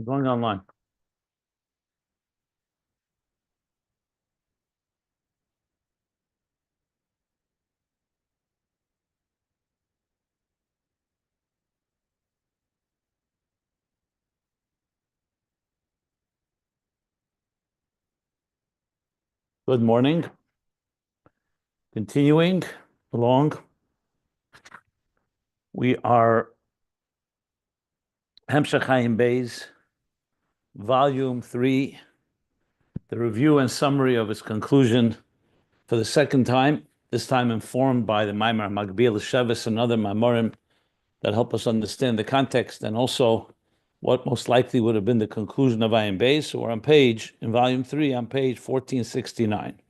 Going online. Good morning. Continuing along, we are Ayin Beis, Volume 3, the review and summary of its conclusion for the second time, this time informed by the Maimar Magbil Shevis and other Maimorim that help us understand the context and also what most likely would have been the conclusion of Ayin Beis. So we're in Volume 3, on page 1469.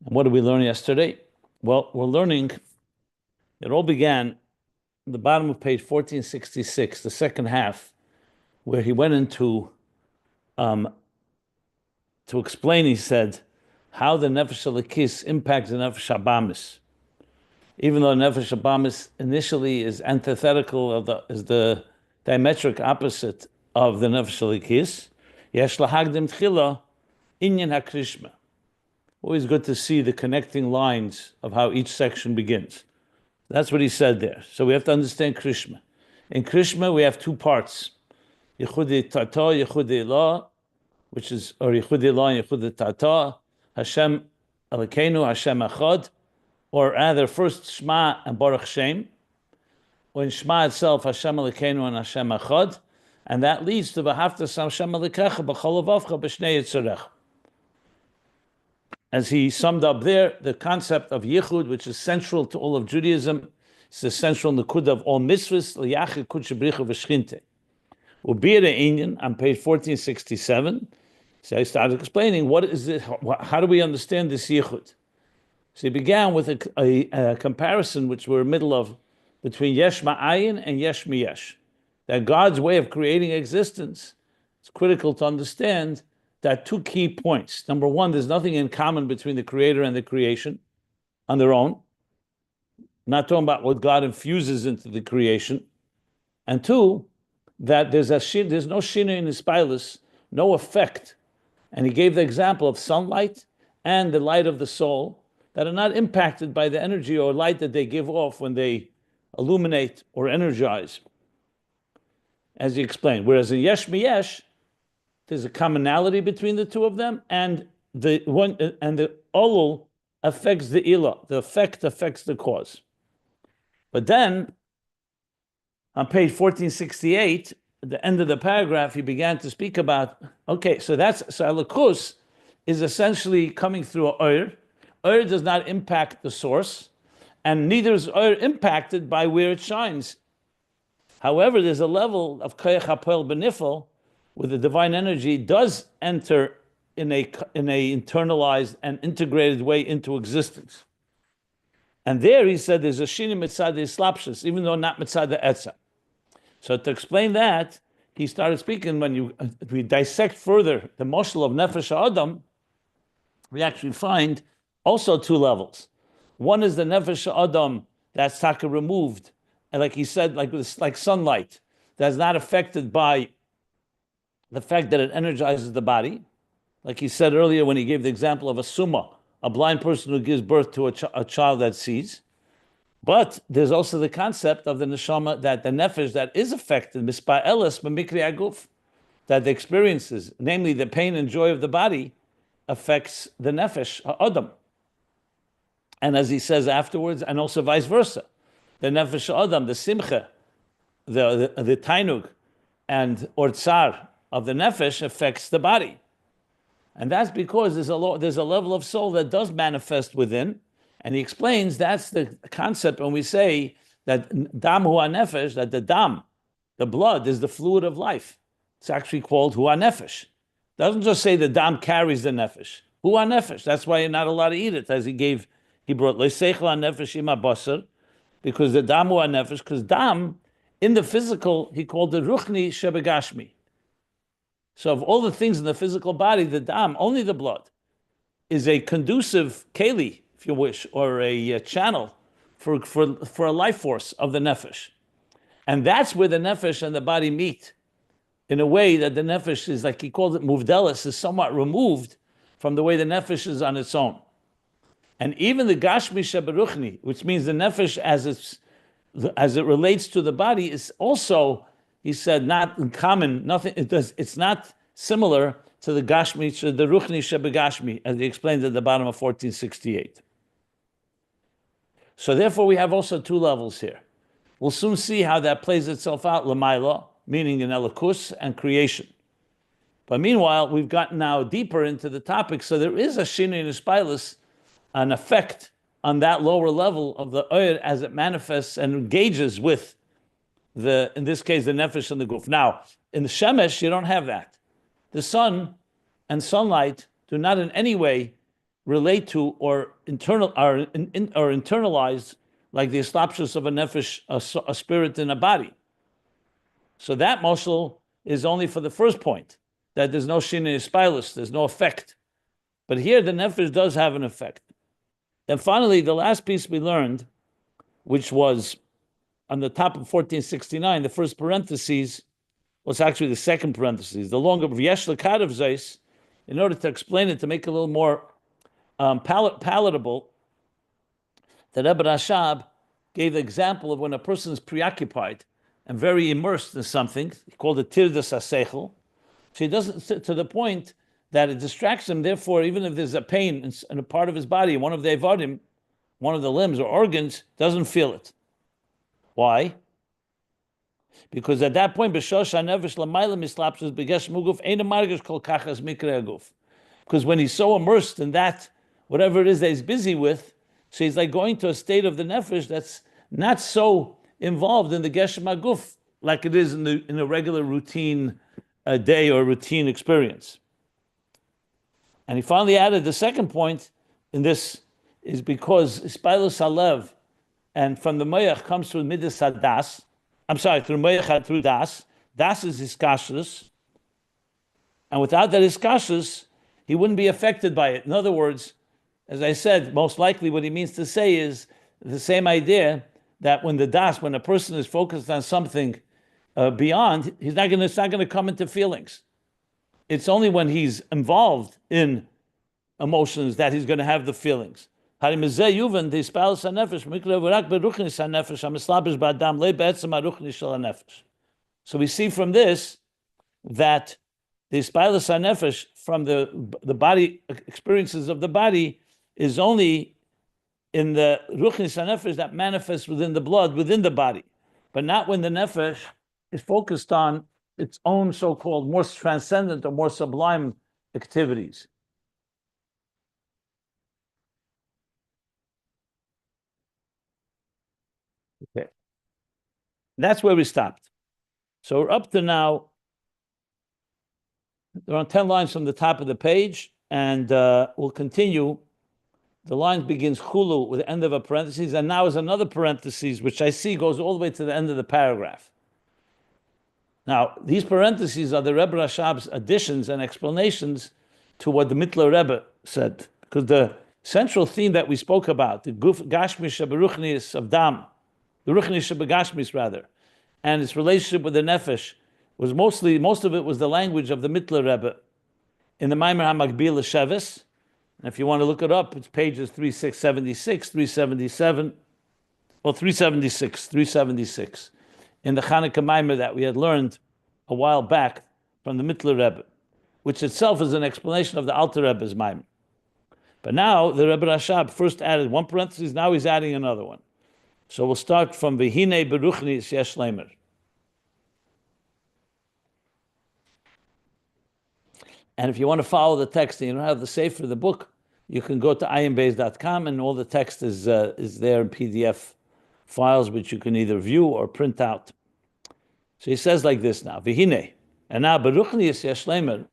And what did we learn yesterday? Well, we're learning, it all began at the bottom of page 1466, the second half, where he went into to explain, he said, how the Nefesh Elokis impacts the Nefesh Habamis. Even though Nefesh Habamis initially is antithetical is the diametric opposite of the Nefesh Elokis, Yesh lahagdim tchila inyan hakrishma. Always good to see the connecting lines of how each section begins. That's what he said there. So we have to understand Krishma. In Krishma, we have two parts. Yichudi Tata, Yichudi Elah, which is, or Yichudi Elah and Yichudi Tata, Hashem Elokeinu, Hashem Echad, or rather first Shema and Baruch Shem. When Shema itself, Hashem Elokeinu and Hashem Echad, and that leads to V'haftas Hashem Elokecha b'chol levavcha b'shnei yitzorecha. As he summed up there, the concept of Yichud, which is central to all of Judaism, is the central Nakuda of all mitzvahs, L'yachid Kudshe Bricha V'Shchinte. Ubir Inyan on page 1467. So I started explaining what is it, how do we understand this Yichud? So he began with a comparison, which we're in the middle of, between Yesh Ma'ayin and Yesh Miyesh. That God's way of creating existence, it's critical to understand that two key points. Number one, there's nothing in common between the creator and the creation on their own. Not talking about what God infuses into the creation. And two, that there's no shina in the spilus, no effect. And he gave the example of sunlight and the light of the soul that are not impacted by the energy or light that they give off when they illuminate or energize, as he explained. Whereas in Yesh Miyesh, there's a commonality between the two of them, and the olul affects the ilah. The effect affects the cause. But then, on page 1468, at the end of the paragraph, he began to speak about, okay, so Elokus is essentially coming through a Ur. Ur does not impact the source, and neither is Ur impacted by where it shines. However, there's a level of Koyach HaPoel Benifel, where the divine energy does enter in a internalized and integrated way into existence. And there he said there's a shini mitzad islapshus, even though not mitzad etza. So to explain that, he started speaking, when we dissect further the moshel of Nefesh Adam, we actually find also two levels. One is the Nefesh Adam that's taka removed, and like he said, like sunlight, that's not affected by the fact that it energizes the body. Like he said earlier when he gave the example of a summa, a blind person who gives birth to a child that sees. But there's also the concept of the neshama, that the nefesh that is affected, mispa elis b'mikri aguf, that the experiences, namely the pain and joy of the body, affects the nefesh, adam. And as he says afterwards, and also vice versa, the nefesh adam, the simcha, the tainug, and or tsar of the nefesh affects the body. And that's because there's a level of soul that does manifest within. And he explains that's the concept when we say that dam hua nefesh, that the dam, the blood, is the fluid of life. It's actually called hua nefesh. It doesn't just say the dam carries the nefesh. Hua nefesh. That's why you're not allowed to eat it, as he brought leiseichel nefesh ima basar, because the dam hua nefesh, because dam, in the physical, he called it ruchni shebegashmi. So of all the things in the physical body, the dam, only the blood, is a conducive keli, if you wish, or a channel for a life force of the nefesh. And that's where the nefesh and the body meet, in a way that the nefesh is, like he called it, muvdelis, is somewhat removed from the way the nefesh is on its own. And even the gashmi sheberuchni, which means the nefesh as it relates to the body, is also, he said, not in common, nothing, it's not similar to the gashmi, the ruchni shebegashmi, as he explained at the bottom of 1468. So therefore we have also two levels here. We'll soon see how that plays itself out, Lamaila, meaning in Elikus and creation. But meanwhile, we've gotten now deeper into the topic, so there is a Shinui Nispilus, an effect on that lower level of the Oyer as it manifests and engages with in this case, the Nefesh and the Guf. Now, in the Shemesh, you don't have that. The sun and sunlight do not in any way relate to or internalize like the establishment of a nefesh, a spirit in a body. So that moshel is only for the first point, that there's no shinei spilus, there's no effect. But here the nefesh does have an effect. And finally, the last piece we learned, which was on the top of 1469, the first parentheses, was actually the second parentheses, the longer v'yesh l'kadav zeis, in order to explain it, to make it a little more palatable, the Rebbe Rashab gave the example of when a person is preoccupied and very immersed in something. He called it tirdas haseichel. So he doesn't, to the point that it distracts him. Therefore, even if there's a pain in a part of his body, one of the evadim, one of the limbs or organs, doesn't feel it. Why? Because at that point, because when he's so immersed in that, whatever it is that he's busy with, so he's like going to a state of the nefesh that's not so involved in the geshem haguf like it is in a regular routine day or routine experience. And he finally added the second point in this is because Ispilus Halev, and from the Moyach comes through Midas Hadas. I'm sorry, through Moyach through Das. Das is Iskashus. And without that Iskashus, he wouldn't be affected by it. In other words, as I said, most likely what he means to say is the same idea that when a person is focused on something beyond, it's not going to come into feelings. It's only when he's involved in emotions that he's going to have the feelings. So we see from this that the Ispilus HaNefesh from the body experiences of the body is only in the Ruchnis HaNefesh that manifests within the blood, within the body, but not when the Nefesh is focused on its own so-called more transcendent or more sublime activities. Okay. That's where we stopped. So we're up to now, there are 10 lines from the top of the page, and we'll continue. The line begins chulu with the end of a parenthesis, and now is another parenthesis, which I see goes all the way to the end of the paragraph. Now, these parentheses are the Rebbe Rashab's additions and explanations to what the Mittler Rebbe said, because the central theme that we spoke about, the Gashmi Sheberuchnis of Dam, the Ruchni Shebegashmis rather, and its relationship with the Nefesh, was most of it was the language of the Mittler Rebbe in the Maimer HaMakbil Sheves. And if you want to look it up, it's pages 376, 377, well, 376, in the Chanukah Maimer that we had learned a while back from the Mittler Rebbe, which itself is an explanation of the Alter Rebbe's Maimer. But now the Rebbe Rashab first added one parenthesis, now he's adding another one. So we'll start from V'hinei beruchnis yesh leimer. And if you want to follow the text and you don't have the sefer of the book, you can go to ayinbeis.com and all the text is there in PDF files, which you can either view or print out. So he says like this now, V'hinei, and now beruchnis yesh leimer,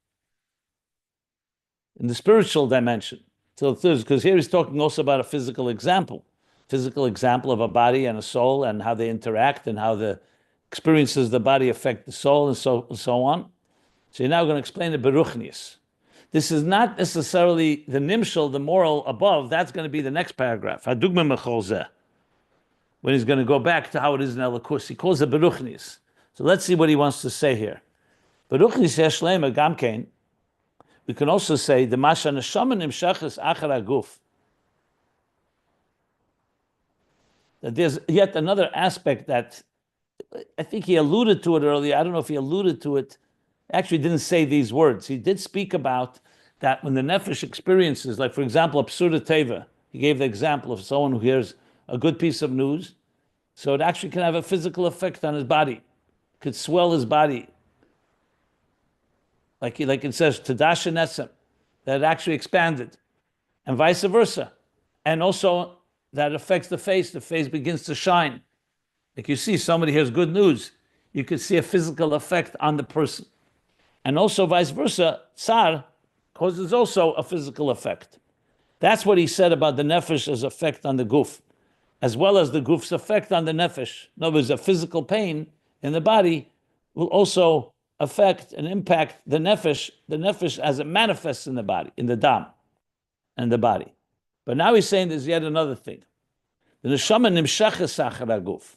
in the spiritual dimension. So because here he's talking also about a physical example of a body and a soul and how they interact and how the experiences of the body affect the soul and so on. So you're now going to explain the beruchnius. This is not necessarily the nimshal, the moral above. That's going to be the next paragraph. Hadugma mechol zeh. when he's going to go back to how it is in Elokus. He calls it Beruchnis. So let's see what he wants to say here. Beruchnis Yeshlema Gamkein. We can also say the Masha Neshama Nimshachas Achar Aguf. That there's yet another aspect that I think he alluded to it earlier. I don't know if he alluded to it. Actually, didn't say these words. He did speak about that when the nefesh experiences, like for example, absurda teva. He gave the example of someone who hears a good piece of news, so it actually can have a physical effect on his body, could swell his body. Like it says, Tadash Nesem, that it actually expanded, and vice versa. And also that affects the face begins to shine. Like you see, somebody hears good news, you could see a physical effect on the person. And also vice versa, tsar causes also a physical effect. That's what he said about the nefesh's effect on the guf, as well as the guf's effect on the nefesh. In other words, a physical pain in the body will also affect and impact the nefesh as it manifests in the body, in the dam, and the body. But now he's saying there's yet another thing. The neshama nimshachas achar haguf.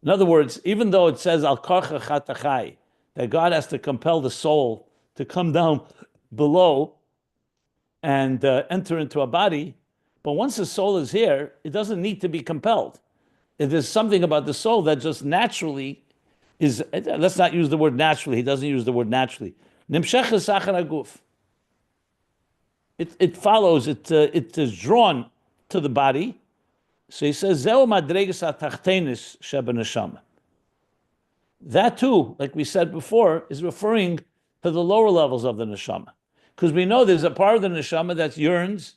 In other words, even though it says al karcha chatachai, that God has to compel the soul to come down below and enter into a body, but once the soul is here, it doesn't need to be compelled. There's something about the soul that just naturally is, let's not use the word naturally, he doesn't use the word naturally. Nimshachas achar haguf. It follows, it is drawn to the body. So he says, Zeu madregas atachtenis shebeneshama. That too, like we said before, is referring to the lower levels of the neshama. Because we know there's a part of the neshama that yearns,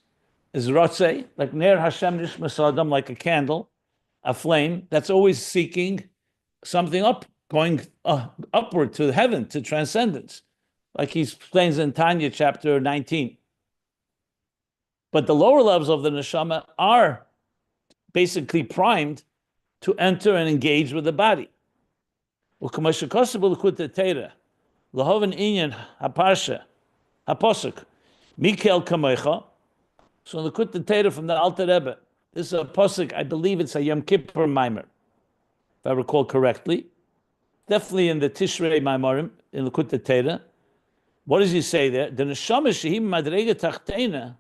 is rotzeh, like ner Hashem nishmas adam, like a candle, a flame, that's always seeking something up, going upward to heaven, to transcendence. Like he explains in Tanya chapter 19. But the lower levels of the neshama are basically primed to enter and engage with the body. So in the Kut Teira from the Alter Rebbe, this is a posuk, I believe it's a Yom Kippur Maimer, if I recall correctly. Definitely in the Tishrei Maimarim, in the Kut Teira. What does he say there? The neshama shehim madrega tachteina,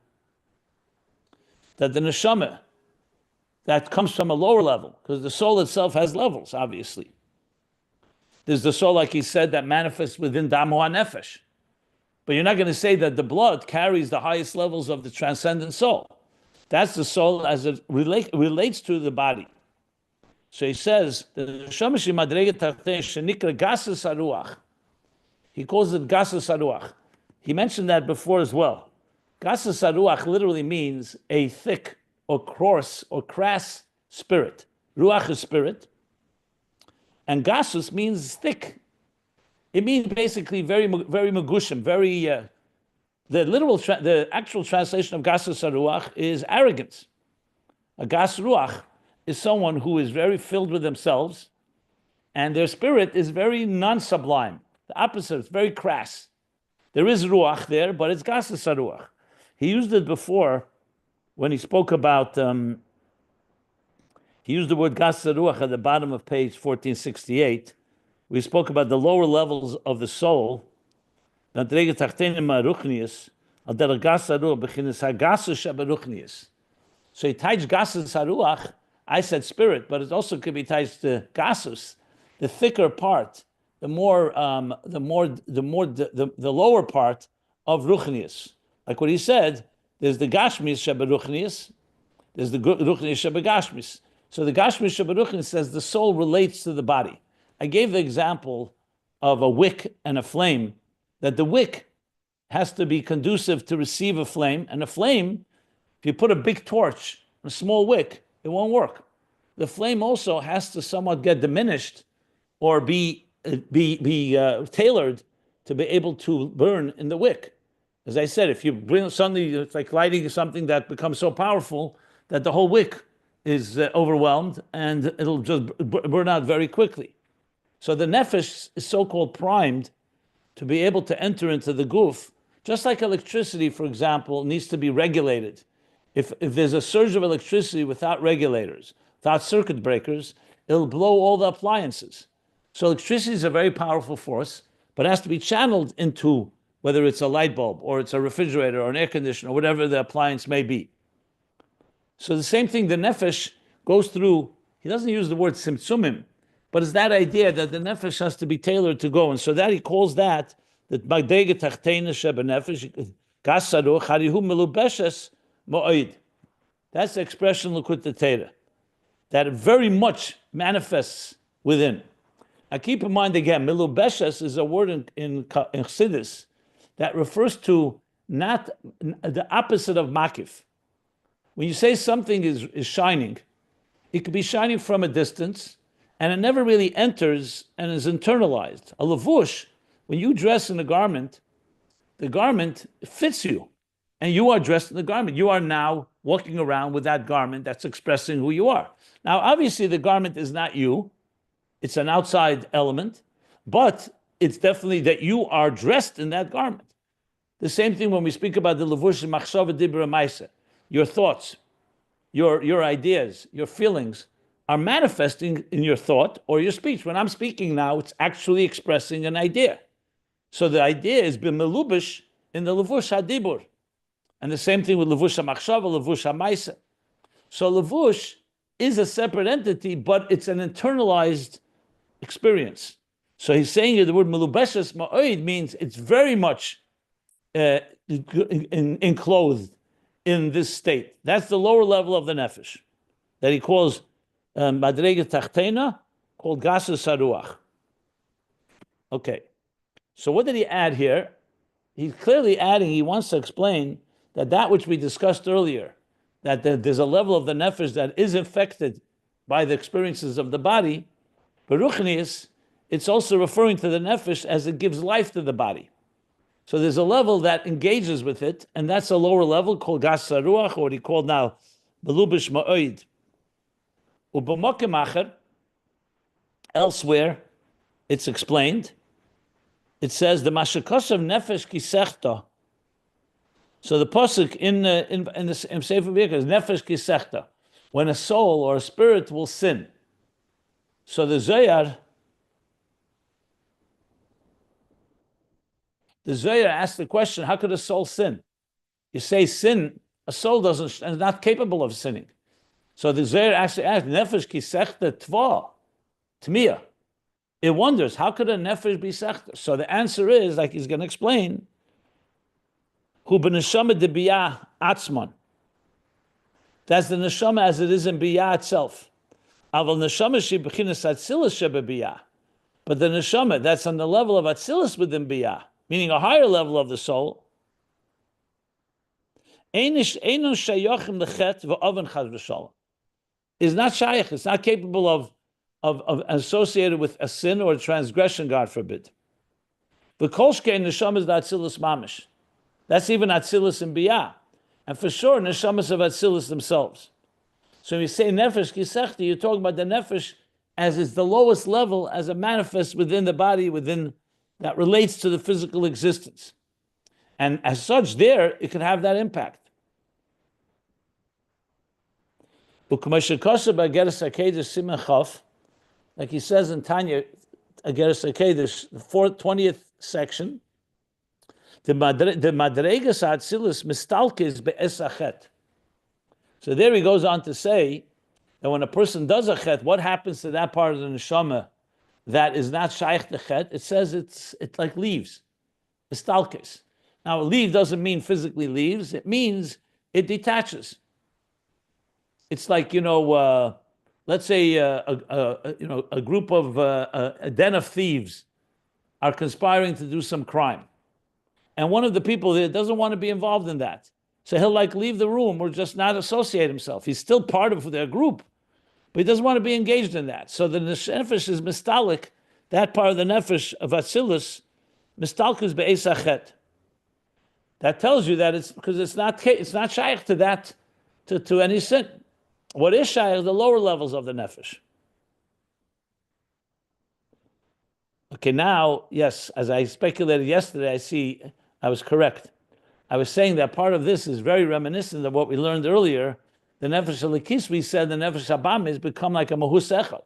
that the neshama that comes from a lower level, because the soul itself has levels, obviously. There's the soul, like he said, that manifests within Damu HaNefesh. But you're not going to say that the blood carries the highest levels of the transcendent soul. That's the soul as it relates to the body. So he says, he calls it Gasas Haruach. He mentioned that before as well. Gasas Haruach literally means a thick or coarse or crass spirit. Ruach is spirit. And gasus means thick. It means basically very magushim, very. The actual translation of gasus haruach is arrogance. A gas ruach is someone who is very filled with themselves, and their spirit is very non-sublime. The opposite, it's very crass. There is ruach there, but it's gasus haruach. He used it before when he spoke about. He used the word gas ruach at the bottom of page 1468. We spoke about the lower levels of the soul. So he touched gasus haruach. I said spirit, but it also could be touched to gasus, the thicker part, the lower part of ruchnius. Like what he said, there's the gashmis sheberuchnius, there's the ruchnius shebegashmis. So the Gashmi Shabaruchin says the soul relates to the body. I gave the example of a wick and a flame, that the wick has to be conducive to receive a flame, and a flame, if you put a big torch on a small wick, it won't work. The flame also has to somewhat get diminished or be tailored to be able to burn in the wick. As I said, if you bring suddenly, it's like lighting something that becomes so powerful that the whole wick is overwhelmed, and it'll just burn out very quickly. So the nefesh is so-called primed to be able to enter into the guf, just like electricity, for example, needs to be regulated. If there's a surge of electricity without regulators, without circuit breakers, it'll blow all the appliances. So electricity is a very powerful force, but it has to be channeled into whether it's a light bulb or it's a refrigerator or an air conditioner or whatever the appliance may be. So the same thing, the nefesh goes through, he doesn't use the word simtsumim, but it's that idea that the nefesh has to be tailored to go. And so that he calls that magdega tachteina shebenefesh gasaru charihu melubeshes mo'id. That's the expression L'Kutei Torah, that it very much manifests within. Now keep in mind again, melubeshes is a word in Chassidus that refers to not the opposite of makif. When you say something is shining, it could be shining from a distance, and it never really enters and is internalized. A lavush, when you dress in a garment, the garment fits you, and you are dressed in the garment. You are now walking around with that garment that's expressing who you are. Now, obviously, the garment is not you. It's an outside element, but it's definitely that you are dressed in that garment. The same thing when we speak about the levush machshava dibra ma'aseh. Your thoughts, your ideas, your feelings are manifesting in your thought or your speech. When I'm speaking now, it's actually expressing an idea. So the idea is b'melubish in the levush hadibur. And the same thing with levush machshava, levush ma'aseh. So levush is a separate entity, but it's an internalized experience. So he's saying here the word melubeshes ma'oid means it's very much enclosed in this state. That's the lower level of the nefesh that he calls madrega tachteina, called gasa saruach. Okay, so what did he add here? He's clearly adding, he wants to explain that which we discussed earlier, that there's a level of the nefesh that is affected by the experiences of the body, but ruchnius, it's also referring to the nefesh as it gives life to the body. So there's a level that engages with it, and that's a lower level called gas saruach, or what he called now belubish ma'oid. U'b'mokem acher, elsewhere, it's explained. It says the mashakasav nefesh kisechta. So the pasuk in the Sefer Birka is nefesh kisechta, when a soul or a spirit will sin. So the Zohar asks the question: how could a soul sin? You say sin, a soul is not capable of sinning. So the Zohar actually asks nefesh kisechta tva tmiya. It wonders how could a nefesh be sechta. So the answer is, like he's going to explain, hu b'neshama de biyah atzman. That's the neshama as it is in biyah itself. Aval neshama she b'chinas atzilus shebe biyah. But the neshama that's on the level of atzilus within biyah, meaning a higher level of the soul, is not shaykh. It's not capable of associated with a sin or a transgression, God forbid. The kolshke neshama is the atzilus mamish. That's even atzilus and biyah, and for sure neshamas of atzilus themselves. So when you say nefesh kisechti, you're talking about the nefesh as is the lowest level, as it manifests within the body, within that relates to the physical existence. And as such, there, it can have that impact. Like he says in Tanya, Ageres HaKedesh, the 20th section, the madregas ha'atzilus mistalkes be'es achet. So there he goes on to say that when a person does a chet, what happens to that part of the neshama that is not shaykh to chet? It says it's like leaves, mistalkes. Now, a leaf doesn't mean physically leaves; it means it detaches. It's like, let's say a group of a den of thieves are conspiring to do some crime, and one of the people there doesn't want to be involved in that, so he'll leave the room or just not associate himself. He's still part of their group, but he doesn't want to be engaged in that. So the nefesh is mistalik, that part of the nefesh of atzilus, mistalkus be'es achet. That tells you that it's because it's not shaykh to that to any sin. What is shaykh? The lower levels of the nefesh. Okay, now, yes, as I speculated yesterday, I see I was correct. I was saying that part of this is very reminiscent of what we learned earlier, the nefesh elikis, we said the nefesh habamis become like a mahus echad.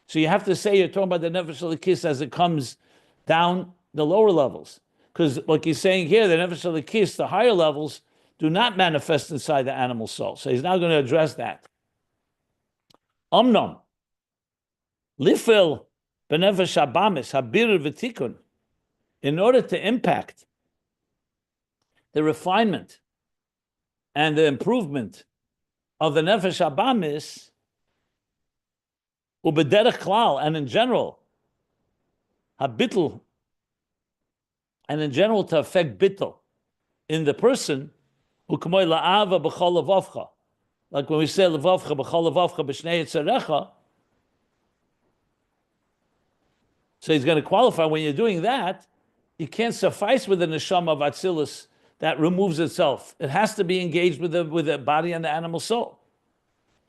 So you have to say you're talking about the nefesh elikis as it comes down the lower levels. Because like he's saying here, the nefesh elikis, the higher levels, do not manifest inside the animal soul. So he's now going to address that. Omnom, lifil benefesh habamis, habir v'tikun, in order to impact the refinement and the improvement of the nefesh habamis, ubederech klal, and in general, habitl, and in general to affect bitl in the person, ukmoy la'ava b'chol levavcha, like when we say levavcha b'chol levavcha b'shnei yitzarecha. So he's going to qualify when you're doing that, you can't suffice with the neshama of Atzilus that removes itself. It has to be engaged with the body and the animal soul.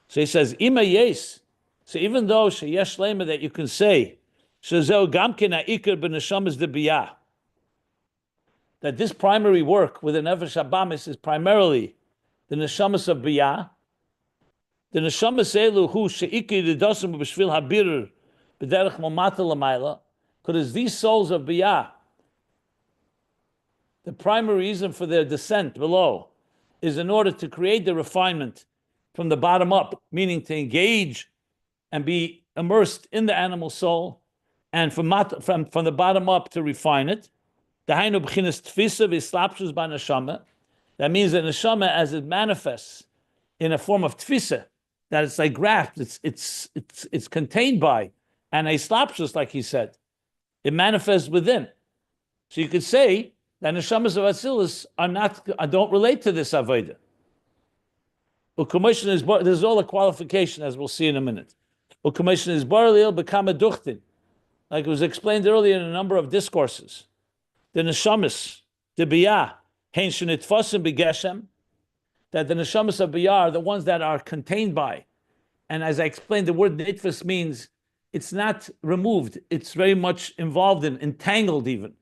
So he says, Ima yes. So even though sheyesh lema that you can say, shezeu gamkin ha'ikar b'neshamas debiyah, that this primary work with the nefesh habamis is primarily the neshamas of biyah. The neshamas elu hu sheikir dedosim b'shvil habir b'derech momata l'mayla, because these souls of biyah, the primary reason for their descent below is in order to create the refinement from the bottom up, meaning to engage and be immersed in the animal soul, and from the bottom up to refine it. That means that neshama, as it manifests in a form of tfisa, that it's like graft, it's contained by, and a slapshus, like he said, it manifests within. So you could say that neshamas of Atzilus don't relate to this avodah. U'commission is, there's all a qualification, as we'll see in a minute. U'commission is barlil become a duchtin, like it was explained earlier in a number of discourses. The neshamas, the biyah, hein shenitfasim b'geshem, that the neshamas of biyah are the ones that are contained by. And as I explained, the word nitfas means it's not removed, it's very much involved in, entangled even.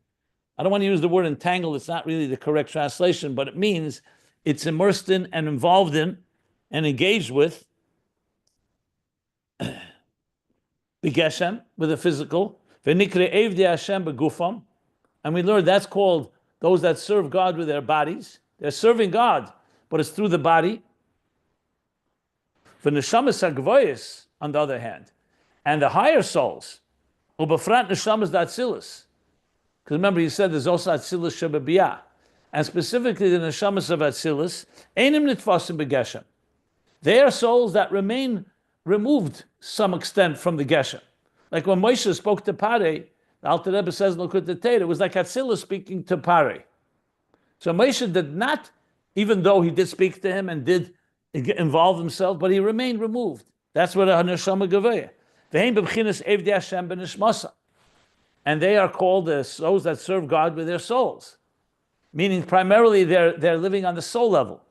I don't want to use the word entangled, it's not really the correct translation, but it means it's immersed in and involved in and engaged with b'geshem, with the physical. V'nikre evdei Hashem b'gufam. And we learned that's called those that serve God with their bodies. They're serving God, but it's through the body. For neshamas hagvoyis, on the other hand, and the higher souls, ubefrat neshamas d'Atzilus. Because remember, he said there's also Atzilus shebabiyah, and specifically the neshamas of Atzilus, einim nitfasim b'geshem. They are souls that remain removed some extent from the geshem. Like when Moshe spoke to Parei, the Alter Rebbe says, look at the Torah, it was like Atzilus speaking to Parei. So Moshe did not, even though he did speak to him and did involve himself, but he remained removed. That's what a neshama gavaya. V'hein b'bchinas evdei Hashem b'nishmasa. And they are called those that serve God with their souls. Meaning primarily they're living on the soul level.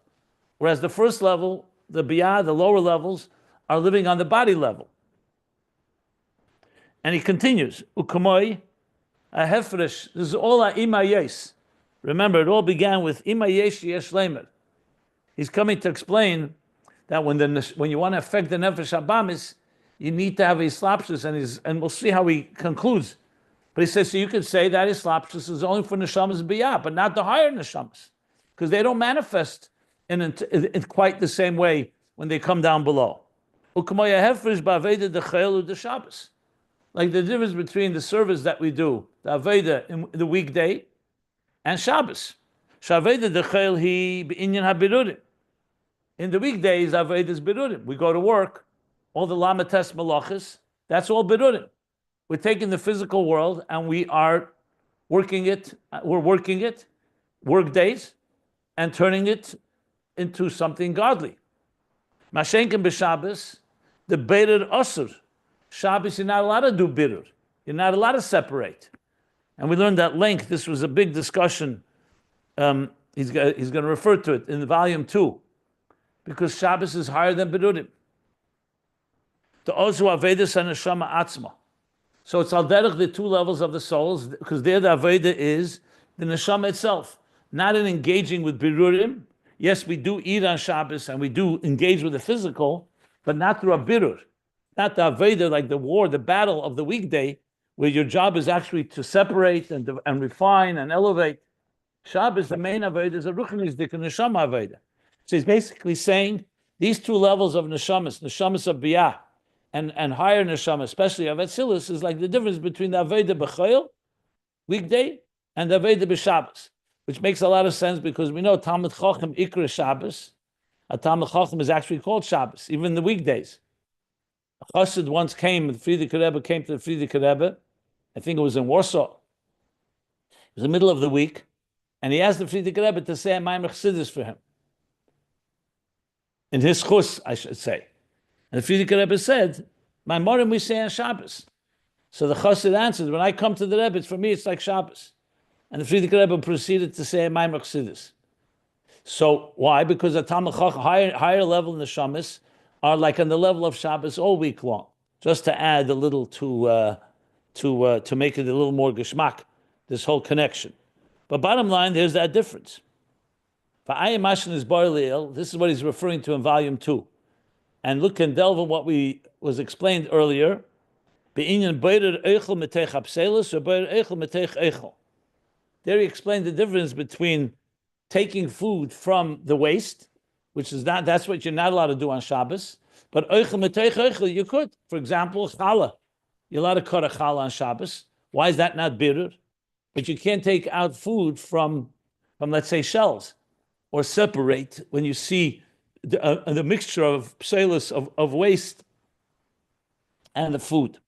Whereas the first level, the biyah, the lower levels, are living on the body level. And he continues, Ukamoy, a hefresh, this is all a ima yes. Remember, it all began with ima yesh yesh lemer. He's coming to explain that when you want to affect the nefesh habamis, you need to have a slapshus, and we'll see how he concludes. But he says, so you could say that slapshus is only for neshamas biyah, but not the higher neshamas, because they don't manifest in quite the same way when they come down below. Ukamoy a hefresh ba'aveda dechel u'de Shabbos. Like the difference between the service that we do, the Aveda in the weekday, and Shabbos. Shaveda dechel hi b'inyan habirudim. In the weekdays, Aveda is birudim. We go to work, all the lamates malachas, that's all birudim. We're taking the physical world and we are working it, work days, and turning it into something godly. Mashenken b'Shabbos, the beirer asur. Shabbos, you're not allowed to do birur. You're not allowed to separate. And we learned at length, this was a big discussion. He's going to refer to it in volume 2, because Shabbos is higher than birurim. The ozu avedus and neshama atzma. So it's al derech the two levels of the souls, because there the aveda is the neshama itself. Not in engaging with birurim, yes, we do eat on Shabbos and we do engage with the physical, but not through a birur, not the Aveda, like the war, the battle of the weekday, where your job is actually to separate and refine and elevate. Shabbos, the main Aveda, is a Ruchnisdik and Neshama Aveda. So he's basically saying these two levels of neshamas of biyah, and higher neshama, especially of Atzilus, is like the difference between the Aveda b'chayil, weekday, and the Aveda b'Shabbos, which makes a lot of sense because we know Talmud Chacham Ikra Shabbos. A Talmud Chacham is actually called Shabbos, even the weekdays. A Chassid once came, the Frierdiker Rebbe came to the Frierdiker Rebbe, I think it was in Warsaw. It was the middle of the week, and he asked the Frierdiker Rebbe to say a Maimer Chassidus for him. In his chus, I should say. And the Frierdiker Rebbe said, my morim we say on Shabbos. So the Chassid answered, when I come to the Rebbe, for me it's like Shabbos. And the Frierdiker Rebbe proceeded to say a Maimer Chassidus. So why? Because the Talmud Chacham, higher level in the Shabbos, are like on the level of Shabbos all week long. Just to add a little to make it a little more geschmack, this whole connection. But bottom line, there's that difference. For Ayin Beis, this is what he's referring to in volume 2. And look and delve on what was explained earlier. There he explained the difference between taking food from the waste, which is that's what you're not allowed to do on Shabbos. But you could. For example, challah. You're allowed to cut a challah on Shabbos. Why is that not bitter? But you can't take out food from let's say, shells, or separate when you see the mixture of psalus of waste and the food.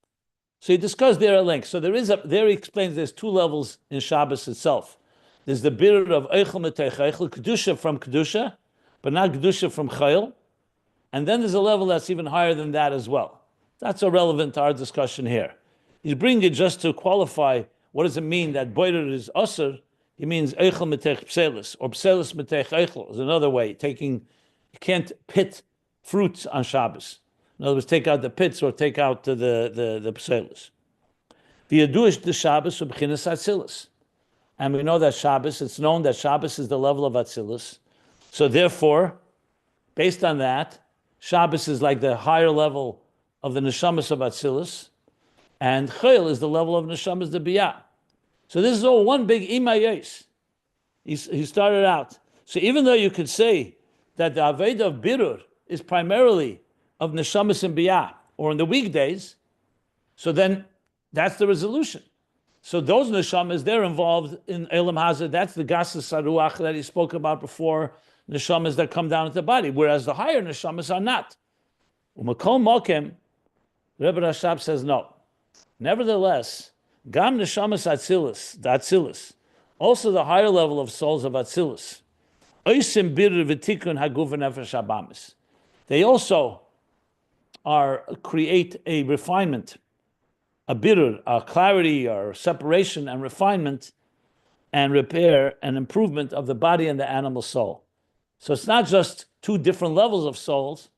So he discussed there at length. So there he explains there's two levels in Shabbos itself. There's the birur of eichel metech eichel, kedusha from kedusha, but not kedusha from chayil. And then there's a level that's even higher than that as well. That's irrelevant to our discussion here. He's bringing it just to qualify what does it mean that boirer is usr. He means eichel metech psalus, or psalus metech eichel is another way. You can't pit fruits on Shabbos. In other words, take out the pits or take out the psalus. The Yaduish the Shabbos of b'chinas atzilus. And we know that Shabbos, it's known that Shabbos is the level of Atzilus. So therefore, based on that, Shabbos is like the higher level of the Neshamas of Atzilus, and Chayil is the level of Neshamas the Biyah. So this is all one big Imayes. He started out. So even though you could say that the Aveda of Birur is primarily of Neshamas and Biyah, or in the weekdays, so then that's the resolution. So those neshamas, they're involved in Elam Hazard. That's the Gasas Saruach that he spoke about before, neshamas that come down into the body, whereas the higher neshamas are not. U'makol mokem, Rebbe Rashab says no. Nevertheless, Gam neshamas Atzilus, the Atzilus, also the higher level of souls of Atzilus, Oisim birur v'tikun haguf v'nefesh habamis. They also create a refinement, a birur, a clarity or separation and refinement and repair and improvement of the body and the animal soul. So it's not just two different levels of souls.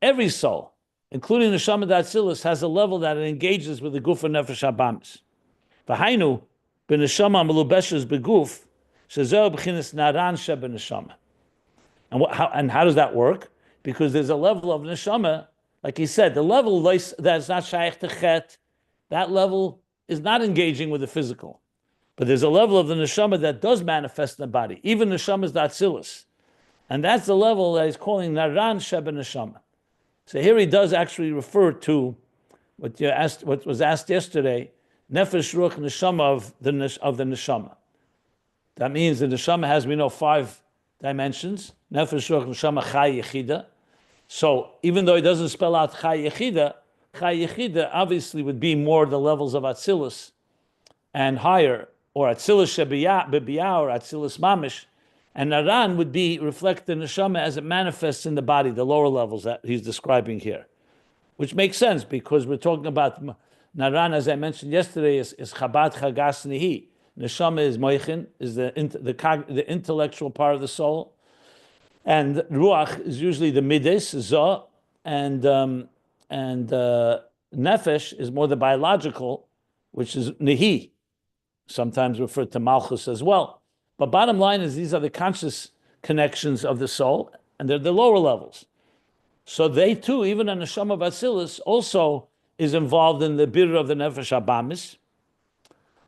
Every soul, including the Neshama Atzilus, has a level that it engages with the Guf and Nefesh Habamis. V'hainu b'neshama melubeshes beguf shezeh b'chinas naran shebeneshama. And how does that work? Because there's a level of neshama, like he said, the level that's not shaykh to chet. That level is not engaging with the physical. But there's a level of the neshama that does manifest in the body. Even neshama is Atzilus. And that's the level that he's calling Naran Sheba Neshama. So here he does actually refer to what was asked yesterday, Nefesh Ruach Neshama of the Neshama. That means the Neshama has, we know, 5 dimensions. Nefesh Ruach Neshama Chai Yechida. So even though he doesn't spell out Chai Yechida obviously would be more the levels of Atzilus and higher, or Atzilus Shebiyah or Atzilus Mamish, and Naran would reflect the Neshama as it manifests in the body, the lower levels that he's describing here, which makes sense because we're talking about Naran, as I mentioned yesterday, is Chabad Chagas Nihi. Neshama is Moichin, is the intellectual part of the soul, and Ruach is usually the Mides, Zah, and Nefesh is more the biological, which is Nihi, sometimes referred to Malchus as well. But bottom line is these are the conscious connections of the soul, and they're the lower levels. So they too, even a neshama basilis, also is involved in the birur of the nefesh habamis.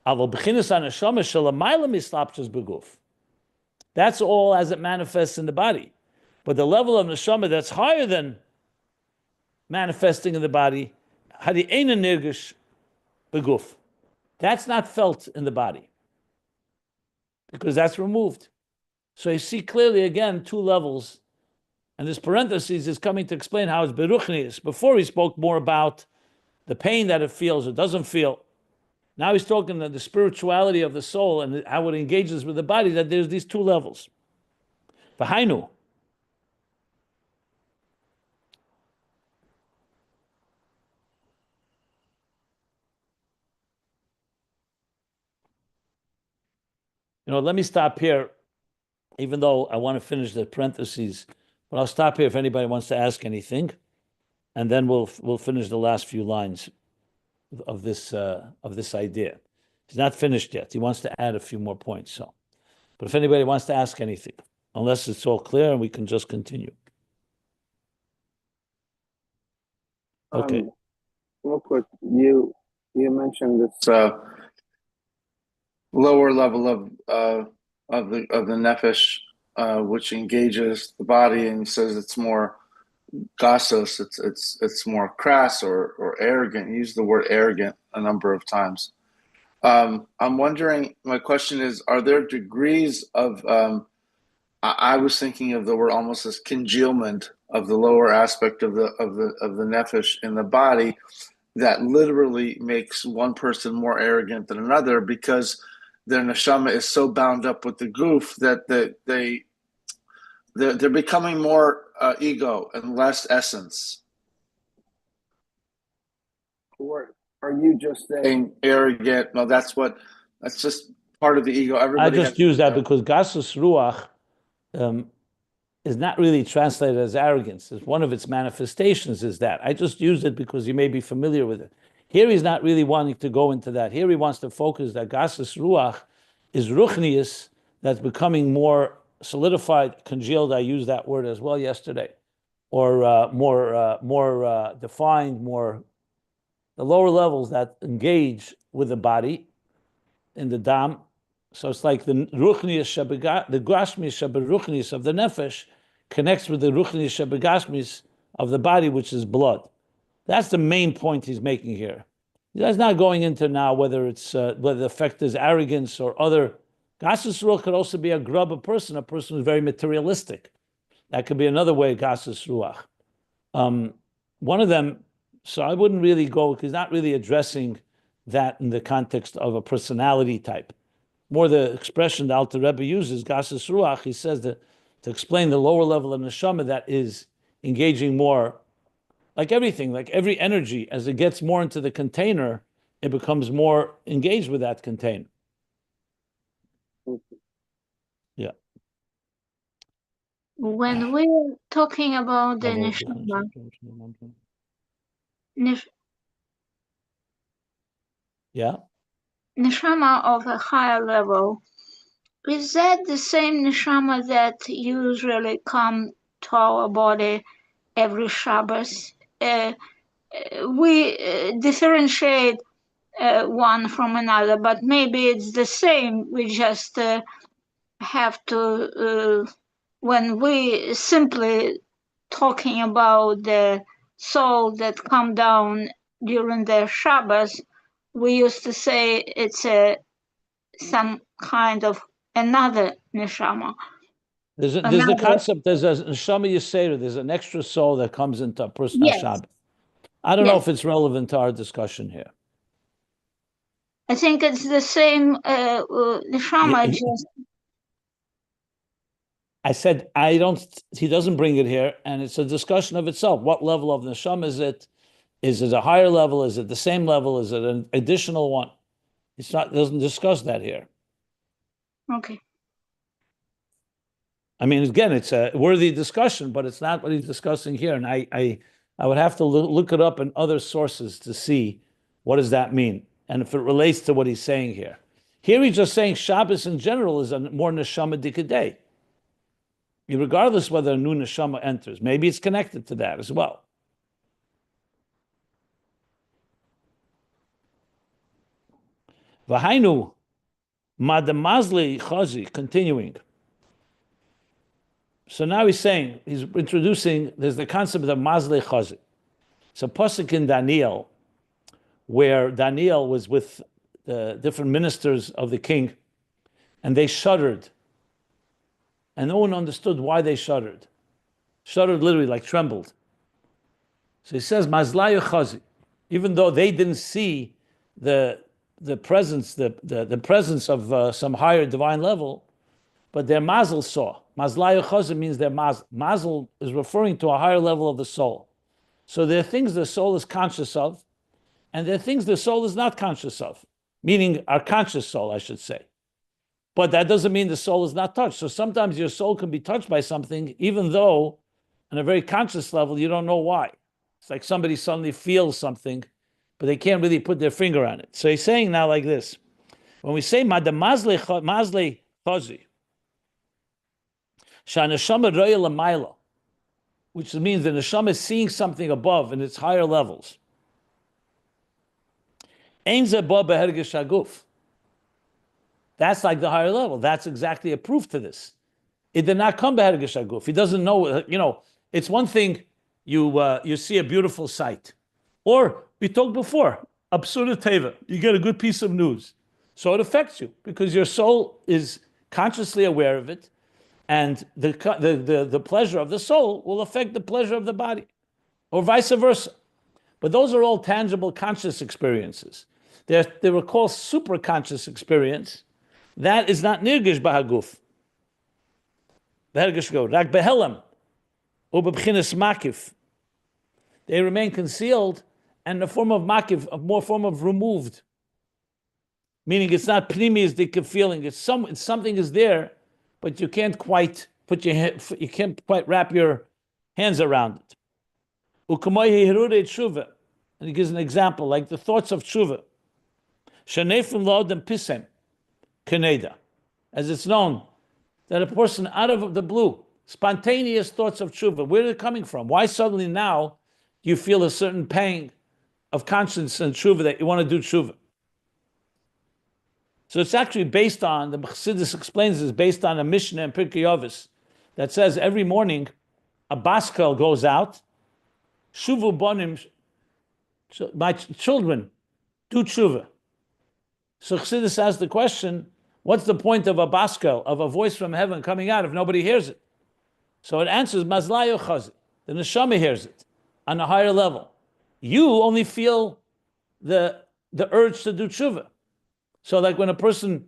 Aval b'chinas haneshama shelamayla mislapshas beguf. That's all as it manifests in the body. But the level of neshama that's higher than manifesting in the body, hadi eina nirgish beguf. That's not felt in the body because that's removed. So you see clearly again two levels, and this parenthesis is coming to explain how it's beruchnius. Before he spoke more about the pain that it feels or doesn't feel. Now he's talking about the spirituality of the soul and how it engages with the body, that there's these two levels. V'hainu. Let me stop here, even though I want to finish the parentheses, but I'll stop here if anybody wants to ask anything, and then we'll finish the last few lines of this idea. He's not finished yet. He wants to add a few more points. So, but if anybody wants to ask anything, unless it's all clear, and we can just continue. Okay. Real quick, you mentioned this lower level of the nefesh, which engages the body, and he says it's more gasos, it's more crass or arrogant. He used the word arrogant a number of times. I'm wondering. My question is: are there degrees of? I was thinking of the word almost as congealment of the lower aspect of the nefesh in the body, that literally makes one person more arrogant than another because their neshama is so bound up with the goof that they're becoming more ego and less essence. Or are you just saying arrogant? No, that's just part of the ego. Everybody I just use that because gasus ruach is not really translated as arrogance. It's one of its manifestations is that. I just use it because you may be familiar with it. Here he's not really wanting to go into that. Here he wants to focus that gasus ruach is ruchnius that's becoming more solidified, congealed. I used that word as well yesterday, or more defined, more the lower levels that engage with the body in the dam. So it's like the ruchnius the gashmis shaberuchnius of the nefesh connects with the ruchnius shabegashmis of the body, which is blood. That's the main point he's making here. He's not going into now whether it's whether the effect is arrogance or other. Gasus ruach could also be a grubber person, a person who's very materialistic. That could be another way gasus ruach. One of them. So I wouldn't really go, because he's not really addressing that in the context of a personality type. More the expression the Alter Rebbe uses, gasus ruach, he says that to explain the lower level of neshama that is engaging more, like everything, like every energy, as it gets more into the container, it becomes more engaged with that container. Yeah. When we're talking about the neshama of a higher level, is that the same neshama that usually come to our body every Shabbos? We differentiate one from another, but maybe it's the same. We just have to, when we simply talking about the soul that come down during the Shabbos, we used to say it's some kind of another neshama. There's the concept, there's a neshama yisera, there's an extra soul that comes into a person on Shabbos. I don't know if it's relevant to our discussion here. I think it's the same neshama. I said, he doesn't bring it here, and it's a discussion of itself. What level of neshama is it? Is it a higher level? Is it the same level? Is it an additional one? Doesn't discuss that here. Okay. I mean, again, it's a worthy discussion, but it's not what he's discussing here. And I would have to look it up in other sources to see what does that mean, and if it relates to what he's saying here. Here he's just saying Shabbos in general is a more neshama dikadei. regardless whether a new neshama enters. Maybe it's connected to that as well. V'hainu madamazli chazi, continuing. So now he's saying, he's introducing, there's the concept of mazli chazi. It's a pasuk in Daniel, where Daniel was with the different ministers of the king, and they shuddered. And no one understood why they shuddered. Shuddered literally, like trembled. So he says, mazlayu chazi. Even though they didn't see the presence, the presence of some higher divine level, but their mazel saw. Mazlayu chazi means their mazel. Mazel is referring to a higher level of the soul. So there are things the soul is conscious of, and there are things the soul is not conscious of, meaning our conscious soul, I should say. But that doesn't mean the soul is not touched. So sometimes your soul can be touched by something, even though on a very conscious level, you don't know why. It's like somebody suddenly feels something, but they can't really put their finger on it. So he's saying now like this. When we say mazle chazi, shaneshama roya l'mayla, which means the neshama is seeing something above in its higher levels. Ein ze bo behergesh haguf. That's like the higher level. That's exactly a proof to this. It did not come behergesh haguf. He doesn't know. It's one thing you see a beautiful sight, or we talked before, absurda teva. You get a good piece of news, so it affects you because your soul is consciously aware of it, and the pleasure of the soul will affect the pleasure of the body, or vice versa. But those are all tangible conscious experiences. They were called super conscious experience. That is not nirgish bahaguf. Behergish go rak behelam ubebchinas makif. They remain concealed and in the form of makif, a more form of removed. Meaning it's not pneumistic feeling. It's something is there, but you can't quite wrap your hands around it. Ukamoy hirure tshuva, and he gives an example like the thoughts of tshuva. Shanefim lo'odem pisem keneda, as it's known that a person out of the blue, spontaneous thoughts of tshuva, where are they coming from? Why suddenly now you feel a certain pang of conscience and tshuva that you want to do tshuva? So it's actually based on, the Chassidus explains this, based on a Mishnah in Pirkei Avos that says every morning a baskel goes out, shuvu bonim, my children, do tshuva. So Chassidus asks the question, what's the point of a baskel, of a voice from heaven coming out if nobody hears it? So it answers, mazlayo chazi, the neshama hears it on a higher level. You only feel the urge to do tshuva. So like when a person,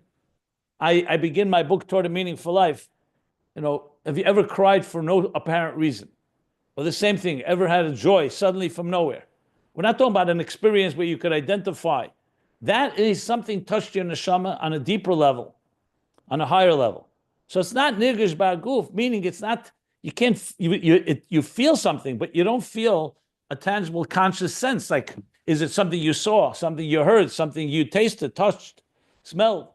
I begin my book Toward a Meaningful Life, have you ever cried for no apparent reason? Or the same thing, ever had a joy suddenly from nowhere? We're not talking about an experience where you could identify. That is something touched your neshama on a deeper level, on a higher level. So it's not nirgish ba'aguf, meaning it's not, you feel something, but you don't feel a tangible conscious sense. Like, is it something you saw, something you heard, something you tasted, touched, smelled?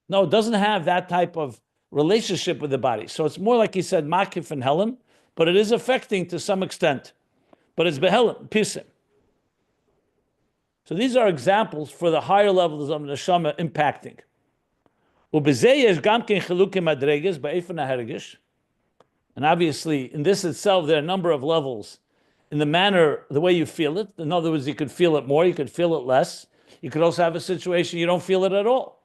No, it doesn't have that type of relationship with the body. So it's more like he said, makif and helam, but it is affecting to some extent. But it's behelam, pisim. So these are examples for the higher levels of neshama impacting. And obviously, in this itself, there are a number of levels in the manner, the way you feel it. In other words, you could feel it more, you could feel it less. You could also have a situation you don't feel it at all,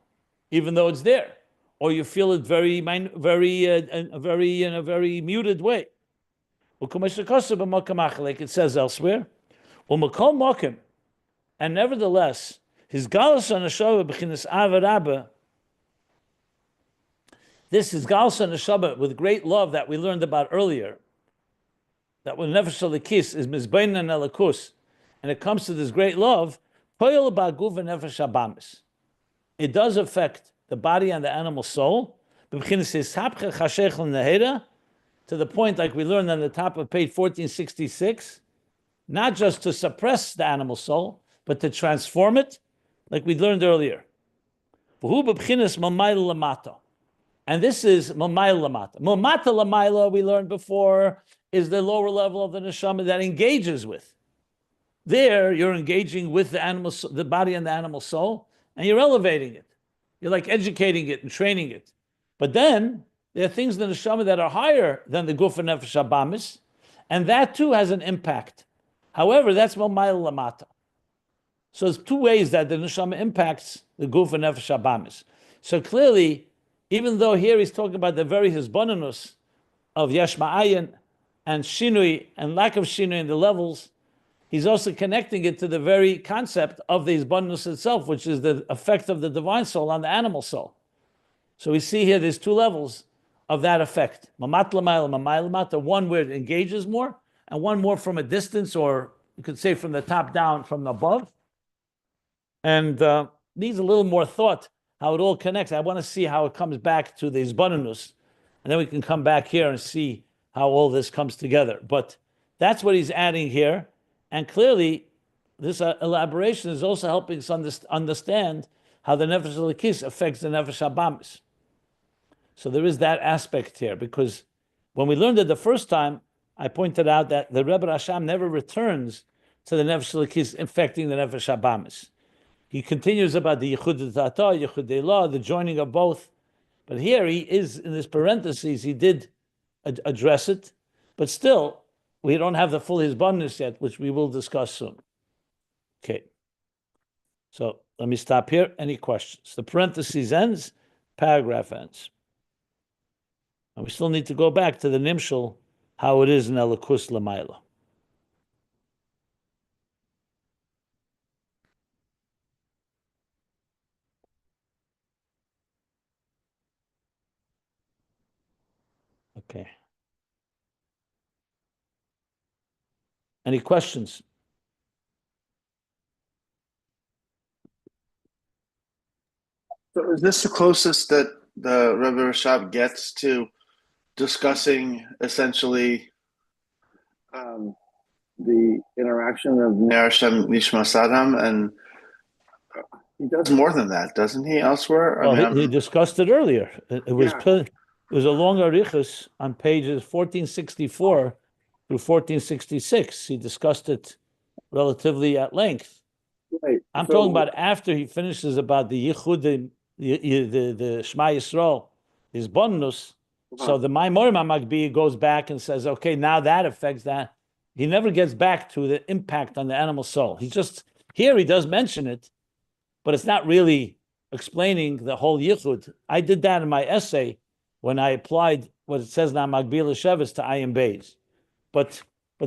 even though it's there, or you feel it in a very muted way. Like it says elsewhere, and nevertheless, his galus on neshama b'chinas avarabba. This is galus on neshama with great love that we learned about earlier. That when nefesh alikis is mizbein and elakus, and it comes to this great love, poyel ba'guv nefesh abamis. It does affect the body and the animal soul. To the point, like we learned on the top of page 1466, not just to suppress the animal soul, but to transform it, like we learned earlier. And this is Mamayla Lamata. Mamata Lamayla, we learned before, is the lower level of the neshama that engages with. There, you're engaging with the animal, the body and the animal soul, and you're elevating it. You're like educating it and training it. But then, there are things in the neshama that are higher than the guf and nefesh habamis, and that too has an impact. However, that's Mamayla Lamata. So there's two ways that the neshama impacts the guf and nefesh habamis. So clearly, even though here he's talking about the very hisbonenus of yesh ma'ayin and shinui and lack of shinui in the levels, he's also connecting it to the very concept of the hisbonenus itself, which is the effect of the divine soul on the animal soul. So we see here there's two levels of that effect. Mamat l'mayla, mamay l'mata, one where it engages more, and one more from a distance, or you could say from the top down, from above. And needs a little more thought how it all connects. I want to see how it comes back to the hisbonenus, and then we can come back here and see how all this comes together. But that's what he's adding here, and clearly, this elaboration is also helping us understand how the nefesh elokis affects the nefesh habamis. So there is that aspect here, because when we learned it the first time, I pointed out that the Rebbe Rasham never returns to the nefesh elokis infecting the nefesh habamis. He continues about the yichud tata, yichud elah, the joining of both. But here he is, in this parentheses, he did address it, but still, we don't have the full hisbonenus yet, which we will discuss soon. Okay. So let me stop here. Any questions? The parentheses ends, paragraph ends. And we still need to go back to the nimshal, how it is in Elikus Lamaila. Okay. Any questions? So is this the closest that the Rebbe Rashab gets to discussing essentially the interaction of Ner Hashem Nishmas Adam, and he does more than that, doesn't he? Elsewhere, Well, he discussed it earlier. It was a long arichus on pages 1464 through 1466. He discussed it relatively at length. Right. I'm talking about after he finishes about the yichud, the Shema Yisrael, his bonus. So the Maimor Magbi goes back and says, okay, now that affects that. He never gets back to the impact on the animal soul. He just, here he does mention it, but it's not really explaining the whole yichud. I did that in my essay when I applied what it says now, Magbil Shevis, to Ayin Beis. But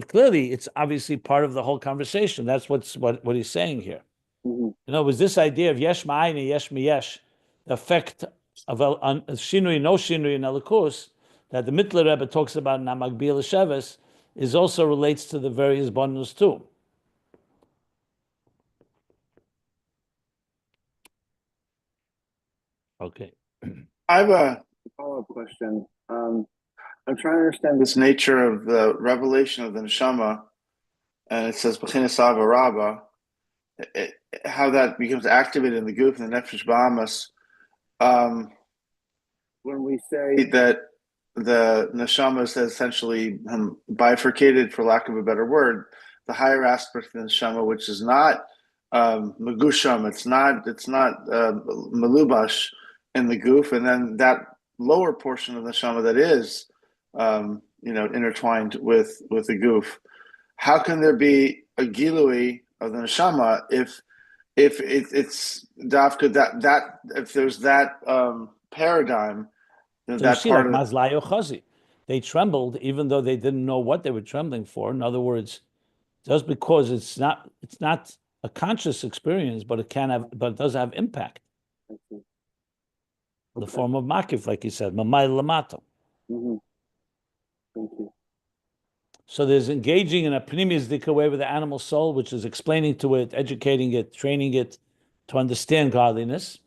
clearly, it's obviously part of the whole conversation. That's what he's saying here. You know, was this idea of yesh ma'ayin and yesh miyesh, the effect of shinui, no shinui in Elikus, that the Mittler Rebbe talks about in Magbil Shevis, is also relates to the various bonus too. Okay. I have a follow-up question. I'm trying to understand this nature of the revelation of the neshama, and it says b'chinas ava rabba, how that becomes activated in the guf and the nefesh ba'amas. When we say that the neshama is essentially bifurcated, for lack of a better word, the higher aspect of the neshama, which is not megusham, it's not melubash in the guf, and then that lower portion of the neshama that is intertwined with the guf. How can there be a gilui of the neshama if it's dafka that if there's that paradigm? So you see, like Mazlayo Chazi, they trembled even though they didn't know what they were trembling for. In other words, just because it's not a conscious experience, but it does have impact. In the form of makif, like you said, mamay lamato. Thank you. So there's engaging in a pneumistic way with the animal soul, which is explaining to it, educating it, training it to understand godliness,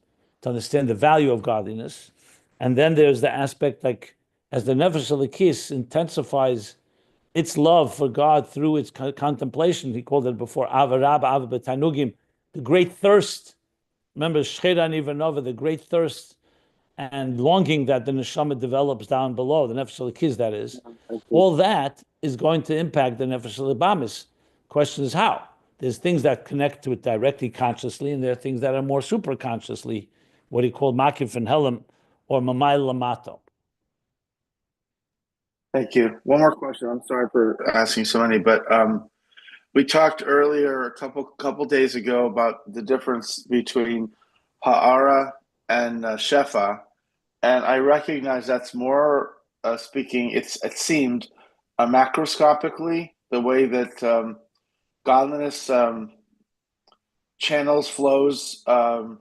to understand the value of godliness. And then there's the aspect, like, as the nefesh elokis intensifies its love for God through its contemplation, he called it before, avarab, ava betanugim, the great thirst. Remember, Shchera Nivanova, the great thirst and longing that the neshama develops down below, the nefesh elikiz, that is, all that is going to impact the nefesh elibamis. Question is how? There's things that connect to it directly consciously, and there are things that are more super consciously, what he called makif and helam, or mamay lamato. Thank you. One more question. I'm sorry for asking so many, but we talked earlier a couple days ago about the difference between ha'ara and shefa, and I recognize that's more speaking. It seemed macroscopically the way that godliness channels flows from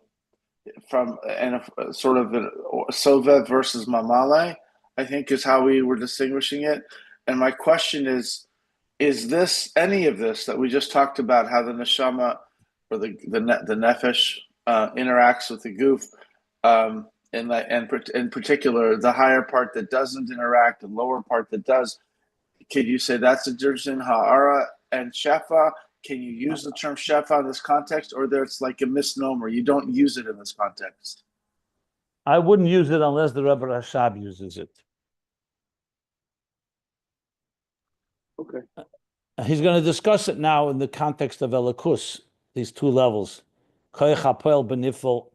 and a sort of a sovev versus mamale, I think is how we were distinguishing it. And my question is this any of this that we just talked about, how the neshama or the nefesh interacts with the goof, and in particular the higher part that doesn't interact and lower part that does? Could you say that's the difference in ha'ara and shefa? Can you use the term shefa in this context, or there's like a misnomer? You don't use it in this context. I wouldn't use it unless the Rebbe Rashab uses it. Okay. He's going to discuss it now in the context of Elikus, these two levels. Koyach HaPoel Benifel.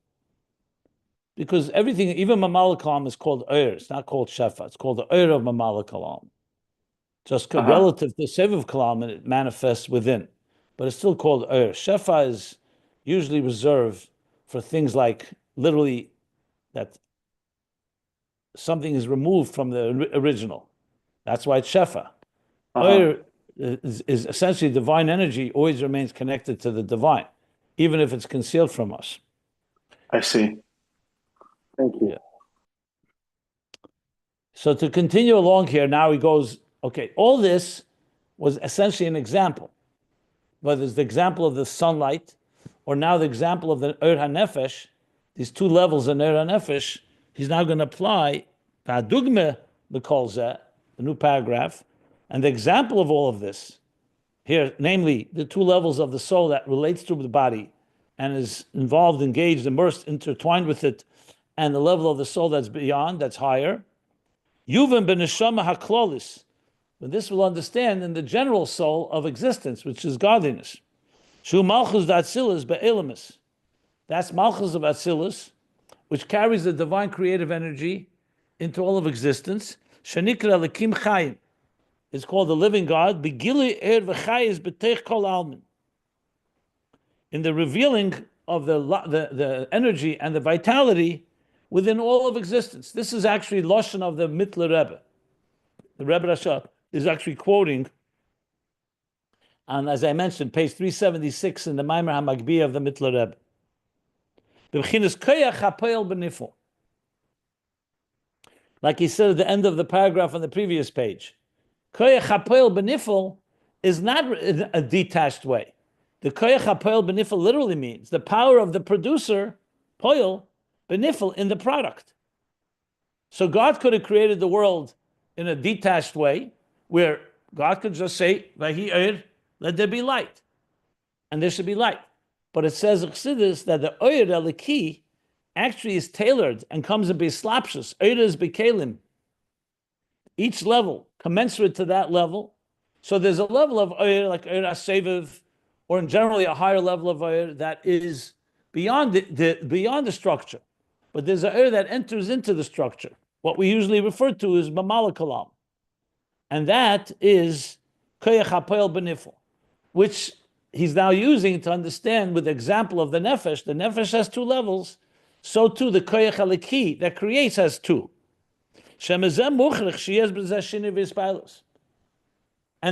Because everything, even Mamal Kalam is called Ur. It's not called Shefa. It's called the Ur of Mamal Kalam. Just relative to Seviv Kalam, and it manifests within. But it's still called Ur. Shefa is usually reserved for things like literally that something is removed from the original. That's why it's Shefa. Ur is essentially divine energy, always remains connected to the divine, even if it's concealed from us. I see. Thank you. Yeah. So to continue along here, now he goes, okay, all this was essentially an example. Whether it's the example of the sunlight, or now the example of the Ur HaNefesh, these two levels in Ur HaNefesh, he's now going to apply V'adugme B'kolzeh, the new paragraph, and the example of all of this, here, namely, the two levels of the soul that relates to the body and is involved, engaged, immersed, intertwined with it, and the level of the soul that's beyond, that's higher. Yuvan b'neshama haklolis. But this will understand in the general soul of existence, which is godliness. Shu malchus d'atzilis be'elamis. That's malchus of Atzilus, which carries the divine creative energy into all of existence. Shanikra lekim chayim. It's called the living God. Begili er v'chayis b'teich kol almin. In the revealing of the energy and the vitality within all of existence. This is actually Lashon of the Mittler Rebbe. The Rebbe Rashab is actually quoting, and as I mentioned, page 376 in the Maimer HaMagbi of the Mittler Rebbe. B'chinas koyach ha'poel b'nifel. Like he said at the end of the paragraph on the previous page. Koyach ha'poel b'nifel is not a detached way. The koyach ha'poel b'nifel literally means the power of the producer, poel, b'nifel, in the product. So God could have created the world in a detached way, where God could just say, "Vahi oir, let there be light," and there should be light. But it says Chassidus that the oir eliki actually is tailored and comes in beslapshus. Oir is bekelim. Each level commensurate to that level. So there's a level of oir like oir aseviv, or in generally a higher level of oir that is beyond the structure. But there's an oir that enters into the structure. What we usually refer to as mamala kalam. And that is koyach hapoel b'nifel, which he's now using to understand with the example of the nefesh. The nefesh has two levels. So too the koyach haliki that creates has two. And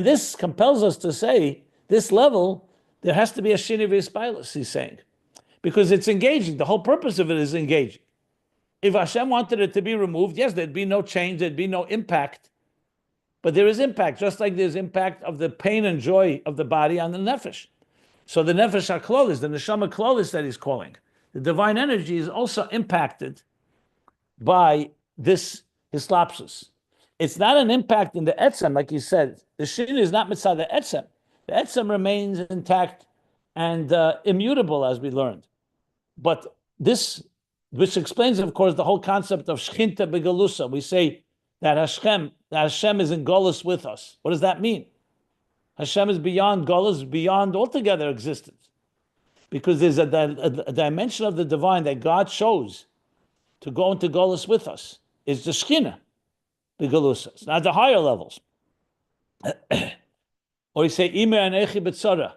this compels us to say, this level, there has to be a shini v'yispilus, he's saying. Because it's engaging. The whole purpose of it is engaging. If Hashem wanted it to be removed, yes, there'd be no change, there'd be no impact. But there is impact, just like there's impact of the pain and joy of the body on the nefesh. So the nefesh haklolis, the neshama klolis that he's calling, the divine energy is also impacted by this hislapsus. It's not an impact in the etzem, like you said. The shin is not mitzvah the etzem. The etzem remains intact and immutable, as we learned. But this which explains, of course, the whole concept of Shchinta Begalusa. We say that Hashem is in Golus with us. What does that mean? Hashem is beyond Golus, beyond altogether existence. Because there's a dimension of the divine that God chose to go into Golus with us. Is the Shekhinah, the Galusas, not the higher levels. Or you say, Imer anechi b'tzara.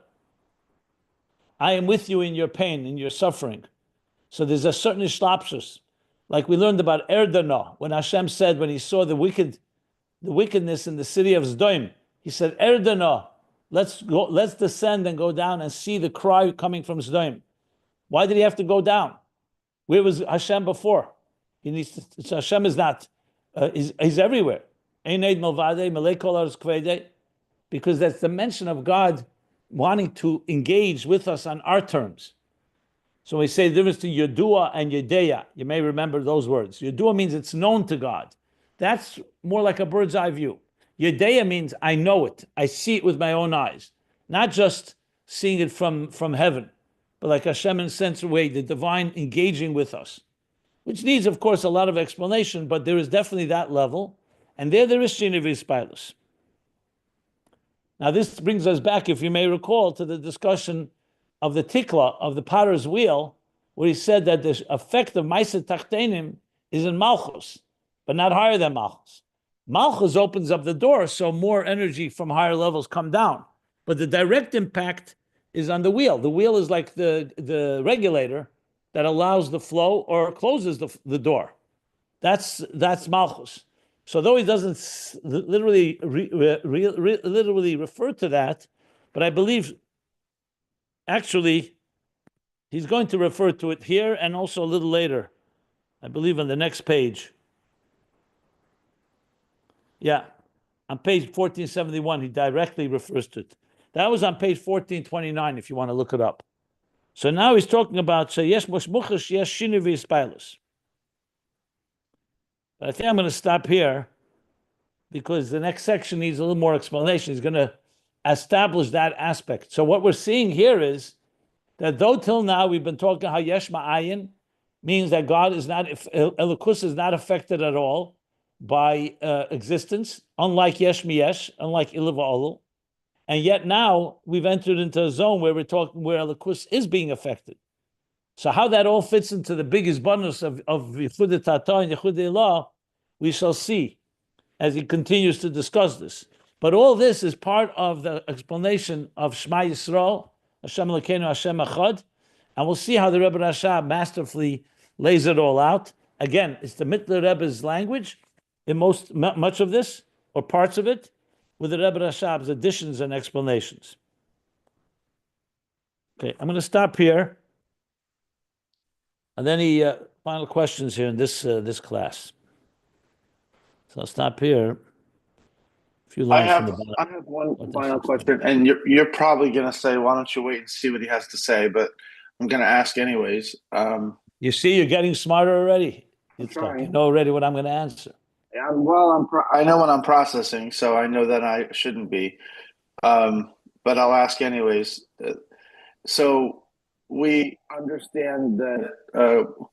I am with you in your pain, in your suffering. So there's a certain ishlapshus, like we learned about Erdana, when Hashem said, when he saw the wickedness in the city of Zdoim, he said, Erdana, let's descend and go down and see the cry coming from Zdoim. Why did he have to go down? Where was Hashem before? Hashem is not, he's everywhere. Because that's the mention of God wanting to engage with us on our terms. So we say the difference between Yodua and Yedeya. You may remember those words. Yodua means it's known to God. That's more like a bird's eye view. Yedeya means I know it. I see it with my own eyes. Not just seeing it from heaven, but like Hashem in a sense way, the divine engaging with us. Which needs, of course, a lot of explanation, but there is definitely that level. And there is Shinivis Pilus. Now this brings us back, if you may recall, to the discussion of the tikla, of the potter's wheel, where he said that the effect of Maisa Tachtenim is in Malchus, but not higher than Malchus. Malchus opens up the door, so more energy from higher levels come down. But the direct impact is on the wheel. The wheel is like the regulator that allows the flow or closes the door. That's Malchus. So though he doesn't literally refer to that, but I believe actually he's going to refer to it here and also a little later. I believe on the next page. Yeah, on page 1471, he directly refers to it. That was on page 1429, if you want to look it up. So now he's talking about Yesh Moshmuchash, Yesh Shinivi Spilus. But I think I'm going to stop here because the next section needs a little more explanation. He's going to establish that aspect. So what we're seeing here is that though till now we've been talking how Yesh Ma'ayin means that God is not, Elokus is not affected at all by existence, unlike Yesh Miyesh, unlike Ilu V'Olu. And yet now we've entered into a zone where we're talking where Elokus is being affected. So how that all fits into the biggest bonus of Yichud Tata and Yichud Ilah, we shall see as he continues to discuss this. But all this is part of the explanation of Shema Yisrael, Hashem Elokeinu, Hashem Echad, and we'll see how the Rebbe Rasha masterfully lays it all out. Again, it's the Mittler Rebbe's language in much of this, or parts of it, with the Rebbe Rashab's additions and explanations. Okay, I'm going to stop here. And then any final questions here in this class? So I'll stop here. A few lines from the bottom. I have one final question, and you're probably going to say, "Why don't you wait and see what he has to say?" But I'm going to ask anyways. You see, you're getting smarter already. I'm trying. You know already what I'm going to answer. I know when I'm processing, so I know that I shouldn't be. But I'll ask anyways. So we understand that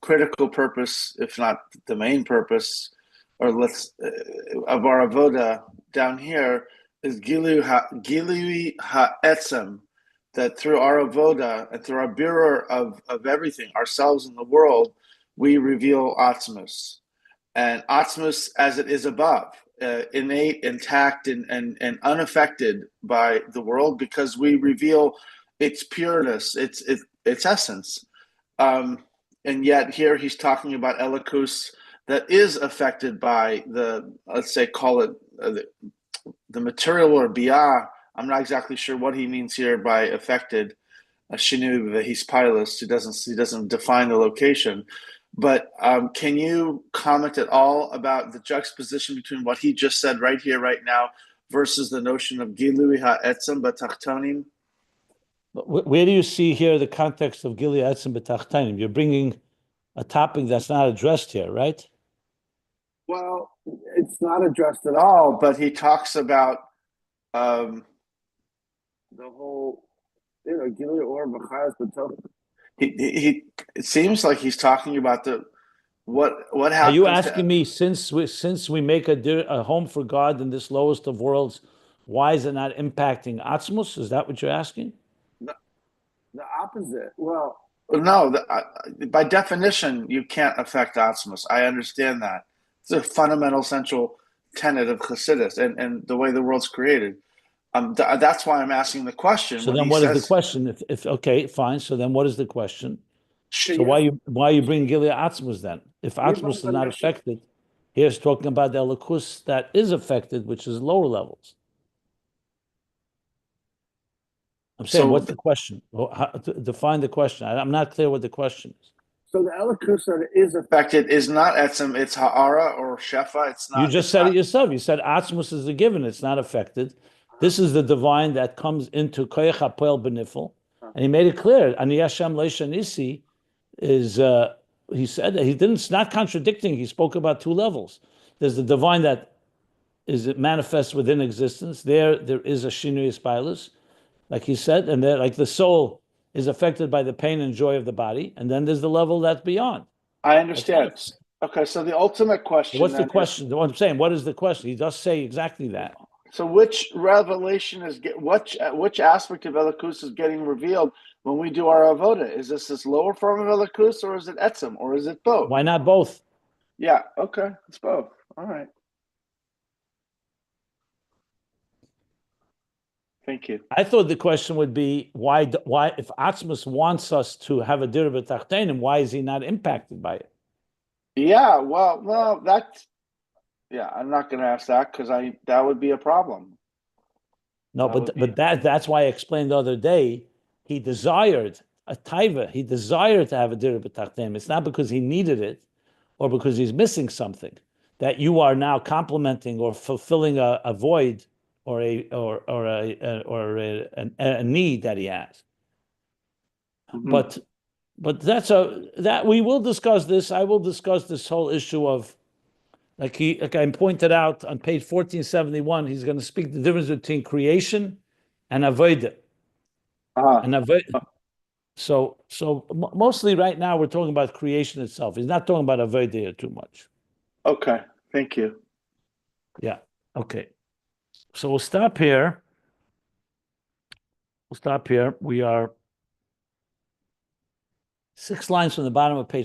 critical purpose, if not the main purpose, or of our avoda down here is Gilui ha'etzem, that through our avoda and through our birur of everything, ourselves and the world, we reveal Atzmus. And Atzmus as it is above, innate, intact, and unaffected by the world, because we reveal its pureness, its essence. And yet here he's talking about Elokus that is affected by let's say, call it the material or biyah. I'm not exactly sure what he means here by affected. Shinu v'his pilus. He doesn't define the location. But can you comment at all about the juxtaposition between what he just said right here, right now, versus the notion of Gilui ha'etzem b'tachtonim? Where do you see here the context of Gilui ha'etzem b'tachtonim? You're bringing a topic that's not addressed here, right? Well, it's not addressed at all, but he talks about the whole, Gilui or b'chayas b'toch. He it seems like he's talking about what Are happens? you asking me, since we make a home for God in this lowest of worlds, why is it not impacting Atzmus? Is that what you're asking? The opposite. Well, no. By definition, you can't affect Atzmus. I understand that. It's a fundamental, central tenet of Chassidus and the way the world's created. That's why I'm asking the question. So then, what is the question? If okay, fine. So then, what is the question? So why are you bringing Gilead Atzmus then? If Atzmus is not affected, here's talking about the Elikus that is affected, which is lower levels. I'm saying, what's the question? Define the question. I'm not clear what the question is. So the Elikus that is affected is not etzem, it's ha'ara or shefa. It's not. You just said it yourself. You said Atzmus is a given; it's not affected. This is the divine that comes into Koyach HaPoel Benifel, and he made it clear. Ani Hashem Leisha Nisi is. He said that he didn't. It's not contradicting. He spoke about two levels. There's the divine that is it manifests within existence. There is a shinui spilus, like he said, and there, like the soul is affected by the pain and joy of the body, and then there's the level that's beyond. I understand. Okay, so the ultimate question. What's the question? What I'm saying, what is the question? He does say exactly that. So which revelation is which aspect of Elikus is getting revealed when we do our avoda? Is this lower form of Elikus, or is it etzem, or is it both? Why not both? Yeah. Okay, it's both. All right. Thank you. I thought the question would be why if Atzmus wants us to have a dir b'tachtenim, why is he not impacted by it? Yeah, well, that's I'm not going to ask that because that would be a problem. No, but that's why I explained the other day. He desired a taiva. He desired to have a dir b'tachtenim. It's not because he needed it, or because he's missing something that you are now complementing or fulfilling a void or a need that he has. Mm-hmm. But that we will discuss this. I will discuss this whole issue of like I pointed out on page 1471. He's going to speak the difference between creation and avodah. And avodah. So mostly right now we're talking about creation itself. He's not talking about avodah too much. Okay, thank you. Yeah. Okay. So we'll stop here. We are 6 lines from the bottom of page